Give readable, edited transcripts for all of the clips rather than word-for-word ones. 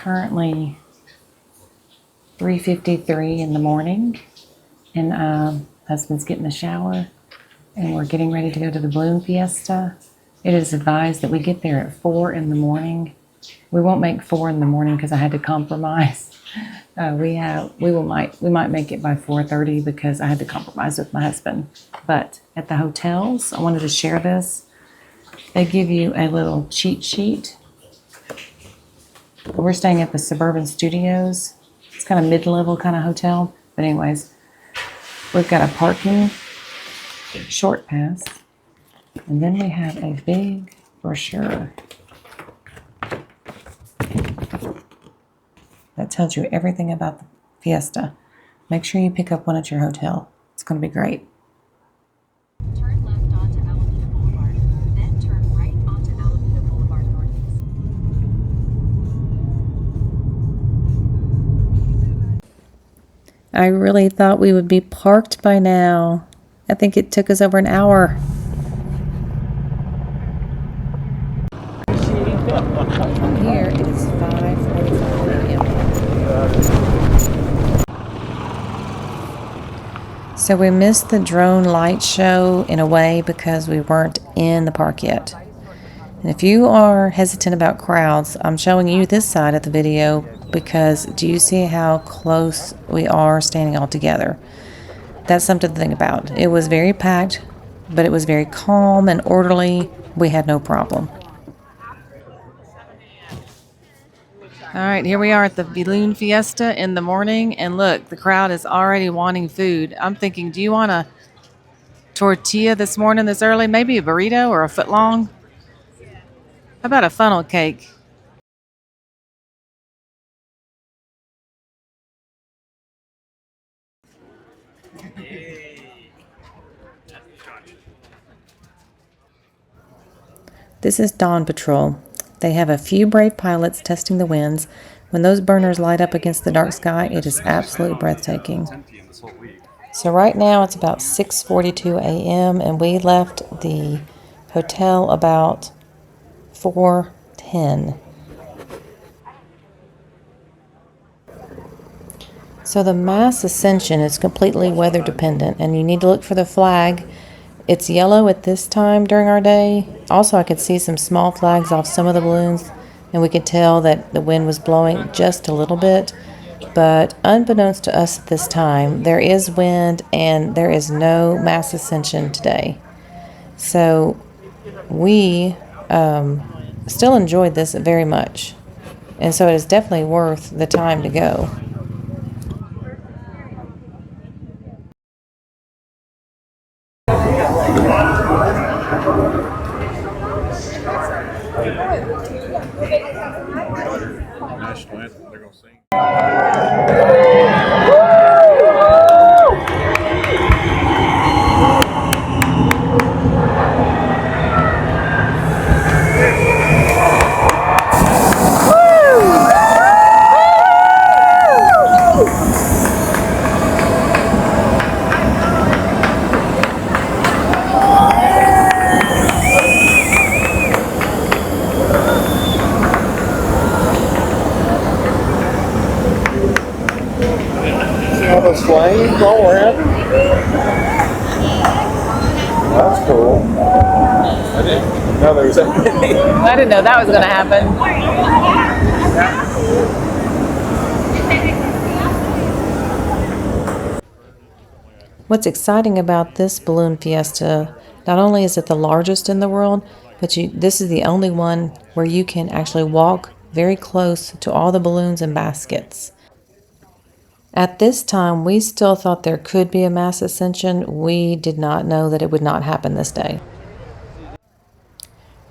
currently 3:53 in the morning, and husband's getting a shower, and we're getting ready to go to the balloon fiesta. It is advised that we get there at 4 in the morning. We won't make 4 in the morning because I had to compromise. We might make it by 4:30 because I had to compromise with my husband. But at the hotels, I wanted to share this. They give you a little cheat sheet. We're staying at the Suburban Studios. It's kind of mid-level kind of hotel. But anyways, we've got a parking short pass. And then we have a big brochure that tells you everything about the fiesta. Make sure you pick up one at your hotel. It's going to be great. Turn left onto Alameda Boulevard, then turn right onto Alameda Boulevard Northeast. I really thought we would be parked by now. I think it took us over an hour. Here it is 5:45 p.m. So we missed the drone light show in a way because we weren't in the park yet. And if you are hesitant about crowds, I'm showing you this side of the video because do you see how close we are standing all together? That's something to think about. It was very packed, but it was very calm and orderly. We had no problem. All right, here we are at the Balloon Fiesta in the morning, and look, the crowd is already wanting food. I'm thinking, do you want a tortilla this morning this early? Maybe a burrito or a footlong? How about a funnel cake? This is Dawn Patrol. They have a few brave pilots testing the winds. When those burners light up against the dark sky, it is absolutely breathtaking. So right now it's about 6:42 a.m. and we left the hotel about 4:10. So the Mass Ascension is completely weather dependent, and you need to look for the flag. It's yellow at this time during our day. Also, I could see some small flags off some of the balloons, and we could tell that the wind was blowing just a little bit. But unbeknownst to us at this time, there is wind and there is no Mass Ascension today. So we still enjoyed this very much. And so it is definitely worth the time to go. National anthem, they're gonna sing. All those flames all around. That's cool. I didn't know there was that many. I didn't know that was going to happen. What's exciting about this balloon fiesta, not only is it the largest in the world, but this is the only one where you can actually walk very close to all the balloons and baskets. At this time, we still thought there could be a Mass Ascension. We did not know that it would not happen this day.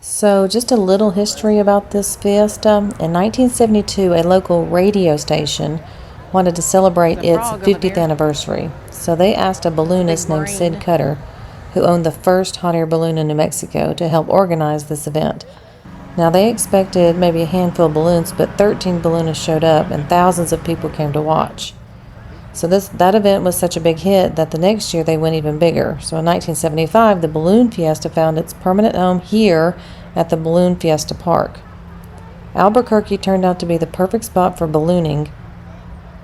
So just a little history about this fiesta. In 1972, a local radio station wanted to celebrate its 50th anniversary. So they asked a balloonist named Sid Cutter, who owned the first hot air balloon in New Mexico, to help organize this event. Now they expected maybe a handful of balloons, but 13 balloonists showed up and thousands of people came to watch. So that event was such a big hit that the next year they went even bigger. So in 1975, the Balloon Fiesta found its permanent home here at the Balloon Fiesta Park. Albuquerque turned out to be the perfect spot for ballooning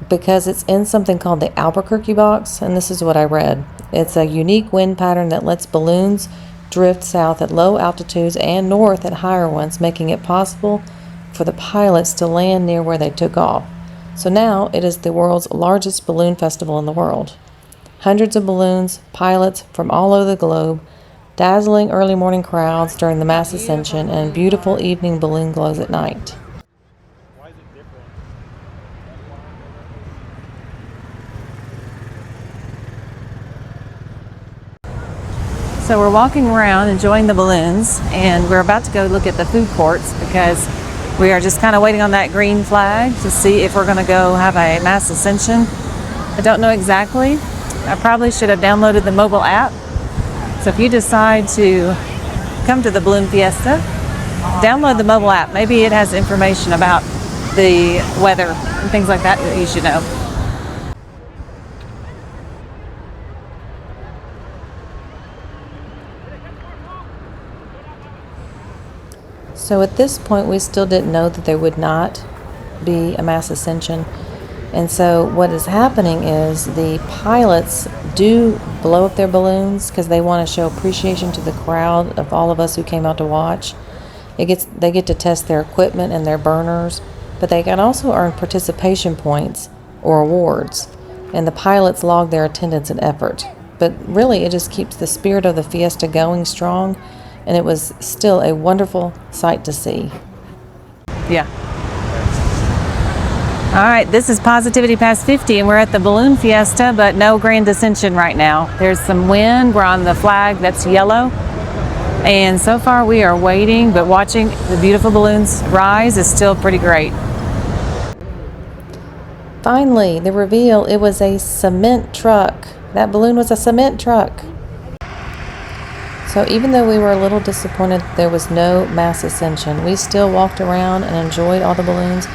because it's in something called the Albuquerque box, and this is what I read. It's a unique wind pattern that lets balloons drift south at low altitudes and north at higher ones, making it possible for the pilots to land near where they took off. So now it is the world's largest balloon festival in the world. Hundreds of balloons, pilots from all over the globe, dazzling early morning crowds during the Mass Ascension, and beautiful evening balloon glows at night. Why is it different? So we're walking around enjoying the balloons, and we're about to go look at the food courts because we are just kind of waiting on that green flag to see if we're going to go have a Mass Ascension. I don't know exactly. I probably should have downloaded the mobile app. So if you decide to come to the Balloon Fiesta, download the mobile app. Maybe it has information about the weather and things like that that you should know. So at this point, we still didn't know that there would not be a Mass Ascension. And so what is happening is the pilots do blow up their balloons because they want to show appreciation to the crowd of all of us who came out to watch. They get to test their equipment and their burners, but they can also earn participation points or awards. And the pilots log their attendance and effort. But really, it just keeps the spirit of the fiesta going strong, and it was still a wonderful sight to see. Yeah. All right, this is Positivity Past 50, and we're at the Balloon Fiesta, but no Grand Ascension right now. There's some wind. We're on the flag that's yellow. And so far we are waiting, but watching the beautiful balloons rise is still pretty great. Finally, the reveal, it was a cement truck. That balloon was a cement truck. So even though we were a little disappointed there was no Mass Ascension, we still walked around and enjoyed all the balloons.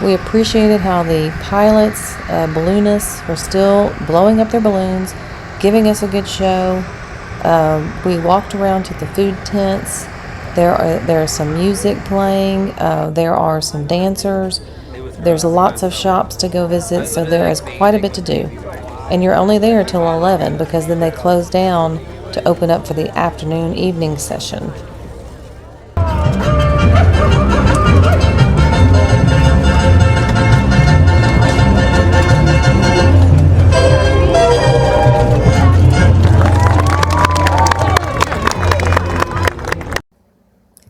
We appreciated how the pilots, balloonists, were still blowing up their balloons, giving us a good show. We walked around to the food tents. There is some music playing. There are some dancers. There's lots of shops to go visit, so there is quite a bit to do. And you're only there till 11 because then they close down to open up for the afternoon evening session.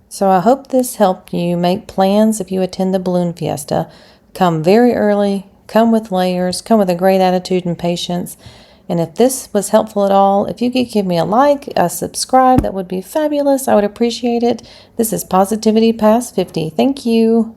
So I hope this helped you make plans if you attend the Balloon Fiesta. Come very early, come with layers, come with a great attitude and patience. And if this was helpful at all, if you could give me a like, a subscribe, that would be fabulous. I would appreciate it. This is Positivity Past 50. Thank you.